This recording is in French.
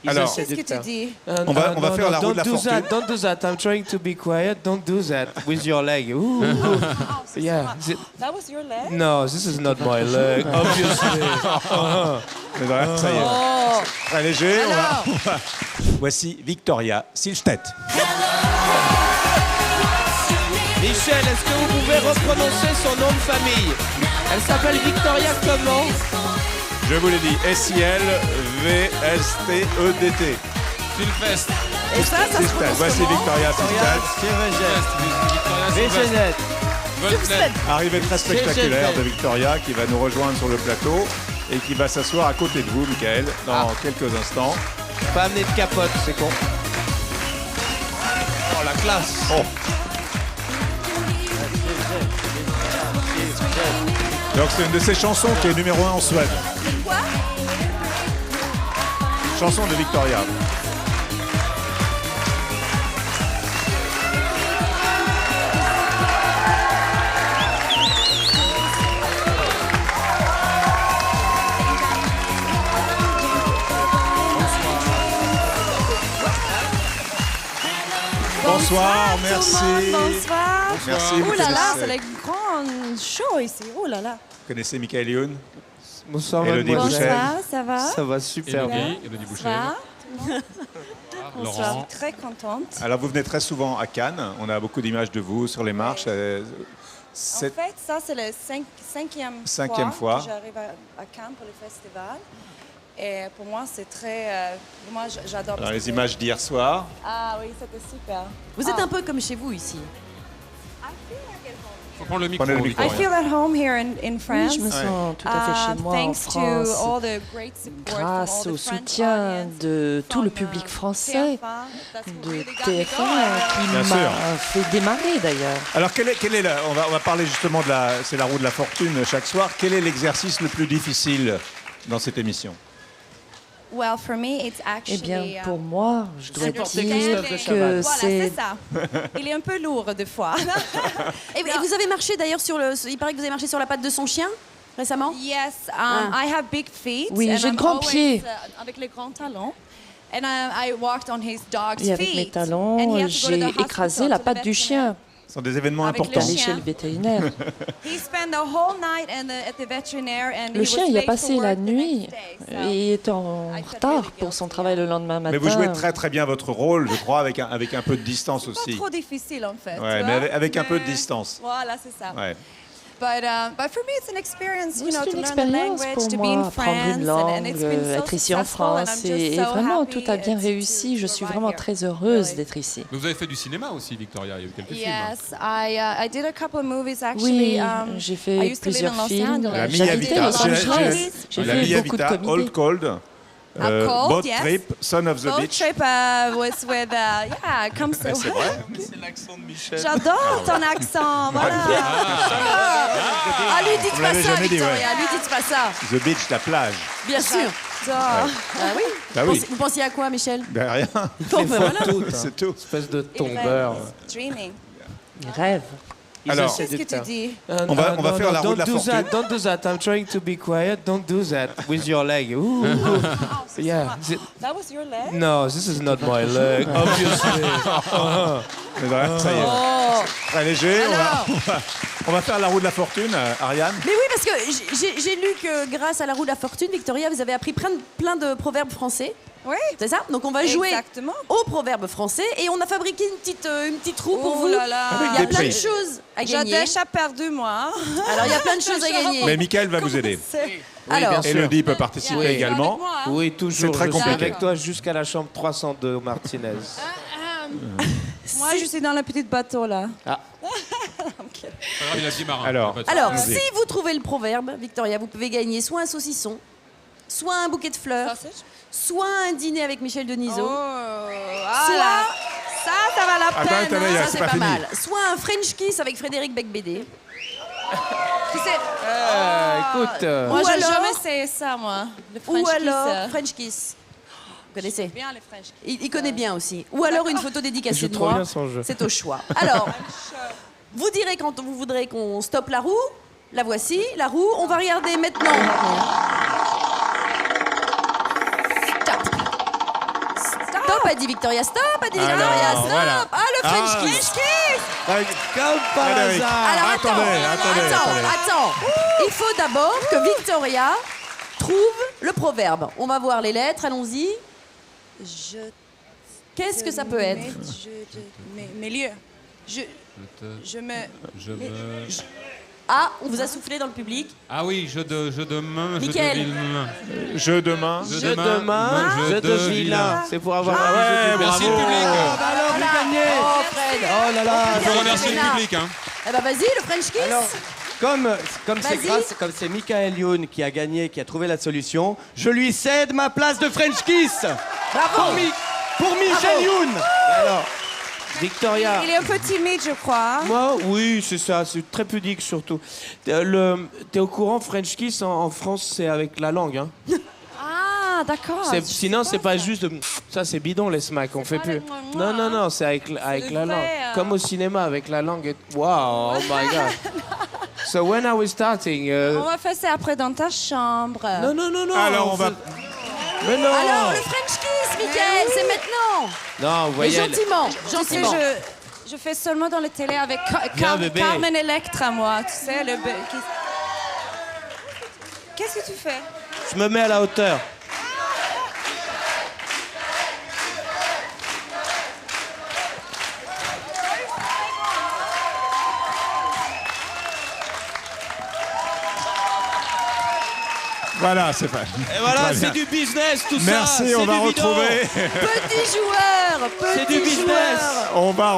Alors, Qu'est-ce que tu dis? on va faire la roue de la fortune. Don't do that. I'm trying to be quiet. Don't do that with your leg. Ooh. Yeah. That was your leg? No, this is not my leg. Obviously. C'est vrai, ça y est. Oh. Très léger. On va- Voici Victoria Silvstedt. Michel, est-ce que vous pouvez reprononcer son nom de famille? Elle s'appelle Victoria comment? Je vous l'ai dit, S-I-L-V-S-T-E-D-T. Silvestre. Et ça se Silvstedt. prononce Voici comment? Victoria Silvstedt. Vigénette. Volpnet. Arrivée très spectaculaire de Victoria qui va nous rejoindre sur le plateau et qui va s'asseoir à côté de vous, Michael, dans quelques instants. Pas amené de capote, c'est con. Oh, la classe. Oh. Donc c'est une de ses chansons qui est numéro 1 en Suède. Quoi? Chanson de Victoria. Bonsoir, merci. Tout le monde, bonsoir. Merci. Oh vous là là, connaissez- c'est le grand show ici. Oh là là. Vous connaissez Michael Youn? Bonsoir, Élodie mademoiselle. Bouchel. Bonsoir, ça va? Ça va super bien. Élodie Boucher. Ça va? Je Laurent. suis très contente. Alors vous venez très souvent à Cannes. On a beaucoup d'images de vous sur les marches. En C'est- fait, ça, c'est la cinquième fois. que j'arrive à Cannes pour le festival. Et pour moi, c'est très... moi, j'adore. Alors les images d'hier soir. Ah oui, c'était super. Vous êtes un peu comme chez vous ici. Faut prendre le micro. Prenez le micro. I feel at home here in France. Oui, je me sens tout à fait chez moi en Thanks France. to all the great support from all Grâce the au French soutien audience, de tout le from, public français, TF1, that's what de really got me TF1 going. Bien qui sûr. m'a fait démarrer d'ailleurs. Alors quelle est la, on va parler justement de c'est la roue de la fortune chaque soir. Quel est l'exercice le plus difficile dans cette émission? Well, for me, it's Eh actually. bien, pour moi, je dois Supporter dire Christophe de que Chavannes. Voilà, c'est c'est... ça. Il est un peu lourd des fois. Et vous avez marché d'ailleurs sur le... Il paraît que vous avez marché sur la patte de son chien récemment. Yes, I have big feet. Oui, and j'ai de I'm grands always, pieds. Avec les grands talons. And I walked on his dog's Et avec mes feet. And he talons, had to go to j'ai the hospital écrasé to la the patte du veterinarian. chien. Ce sont des événements Avec le importants. Allé chien. chez le vétérinaire. He spent the whole night at the veterinarian and Le he chien was y a late for passé work la the nuit next day, so- et est en I felt retard really pour son guilty, travail le lendemain matin. Mais vous jouez très très bien votre rôle, je crois, avec un peu de distance Pas aussi. trop difficile en fait. Ouais, tu mais vois. avec un peu de Mais- distance. Voilà, c'est ça. Ouais. But for me, it's an experience, Oui, you know, c'est to une learn the expérience language, pour to be in moi, apprendre France, une and it's been langue, so être ici en successful, and I'm France. just Et so vraiment, happy tout a bien to réussi. Je suis arrive vraiment here. très heureuse Really. d'être ici. Mais vous avez fait du cinéma aussi, Victoria. Il y a eu quelques films. Yes, I did a couple of movies actually. Oui, j'ai I fait used to live plusieurs in Los films. Angeles. La Mia J'habitais Vita, Los Angeles. J'ai la fait Mia beaucoup de Vita, comédies. Old Cold, Cold, Boat yes. Trip, Son of the Boat Beach. trip was with, yeah, come C'est vrai. C'est l'accent de Michel. J'adore ton accent, voilà. Ah, lui dites Vous pas l'avez ça, jamais dit, Victoria, ouais. lui dites pas ça. The Beach, la plage. Bien sûr. J'adore. Ah oui. Bah oui. Vous pensiez à quoi, Michel? Ben rien. Bon, ben voilà. C'est tout. Espèce de Il tombeur. rêve, dreaming. Rêve. Alors, Qu'est-ce que tu dis? On va faire la roue de la fortune. Don't do that. I'm trying to be quiet. Don't do that with your leg. Ooh. Yeah. That was your leg? No, this is not my leg. Obviously. C'est vrai, ça y est. Oh. Très léger. On va faire la roue de la fortune, Ariane. Mais oui, parce que j'ai lu que grâce à la roue de la fortune, Victoria, vous avez appris plein de proverbes français. Oui. C'est ça? Donc on va jouer Exactement. aux proverbes français et on a fabriqué une petite roue pour Oh vous. là là. Avec Il y a des plein de prix. choses à J'ai gagner. déjà perdu, moi. Alors il y a plein de choses à gagner. Mais Michael va vous aider. Alors, bien sûr. Élodie peut participer Oui. également. Oui, toujours. C'est très Je suis compliqué. avec toi jusqu'à la chambre 302 Martinez. Moi, je suis dans le petit bateau, là. Pas grave, il a dit marin. Alors. Il y a pas de alors Vas-y. si vous trouvez le proverbe, Victoria, vous pouvez gagner soit un saucisson, soit un bouquet de fleurs, soit un dîner avec Michel Denisot, Voilà. Ça va la Attends, peine. attendez, hein. là, ça c'est c'est pas pas fini. mal, soit un French kiss avec Frédéric Becbédé. Tu sais, Écoute. moi, Ou j'ai alors- jamais essayé ça, moi. Le French Ou kiss, alors French kiss. Vous connaissez? bien les French kiss. Il connaît bien aussi. Ou alors une photo Il dédicacée joue de trop moi. bien son jeu. C'est au choix. Alors, vous direz quand vous voudrez qu'on stoppe la roue. La voici, la roue. On va regarder maintenant. Stop. a dit Victoria, stop, a dit Alors, Victoria, stop. voilà. Ah, le French kiss. Comme par Frédéric. hasard. Alors attends. Il faut d'abord que Victoria trouve le proverbe. On va voir les lettres, allons-y. Qu'est-ce que ça peut être? Milieu. Je me... Ah, on vous a soufflé dans le public. Ah oui, jeu de main, Mickaël. jeu de vilain. Jeu de main. Jeu de main, jeu de vilain. C'est pour avoir un jeu de Merci le public. Alors, vous gagnez. Oh, Fred. Oh là là. Je remercie le public. Hein. Eh ben vas-y, le French kiss. Alors, comme Vas-y. c'est Michael Youn qui a gagné, qui a trouvé la solution, je lui cède ma place de French Kiss Bravo. pour Michel Youn. Alors, Victoria. Il est un peu timide, je crois. Moi, oui, c'est ça, c'est très pudique surtout. T'es au courant, French Kiss en France, c'est avec la langue. Hein. Ah, d'accord. Sinon, c'est pas juste. Ça, c'est bidon, les smacks, on fait pas plus. avec moi, Non, c'est avec le la vrai, langue. Comme au cinéma, avec la langue. Wow, oh my god. So when are we starting? On va faire ça après dans ta chambre. Non. Alors, on va... Mais non. Alors, le French kiss, Mickaël, c'est maintenant. Non, vous Mais voyez. gentiment, Tu sais, gentiment. je fais seulement dans la télé avec Viens, bébé. Carmen Electra, moi. Tu sais, Qu'est-ce que tu fais? Je me mets à la hauteur. Voilà, c'est fait. Et voilà, Très bien. c'est du business, tout ça. Merci, c'est on va du bidon. retrouver... Petit joueur, C'est du petit business. joueur. On va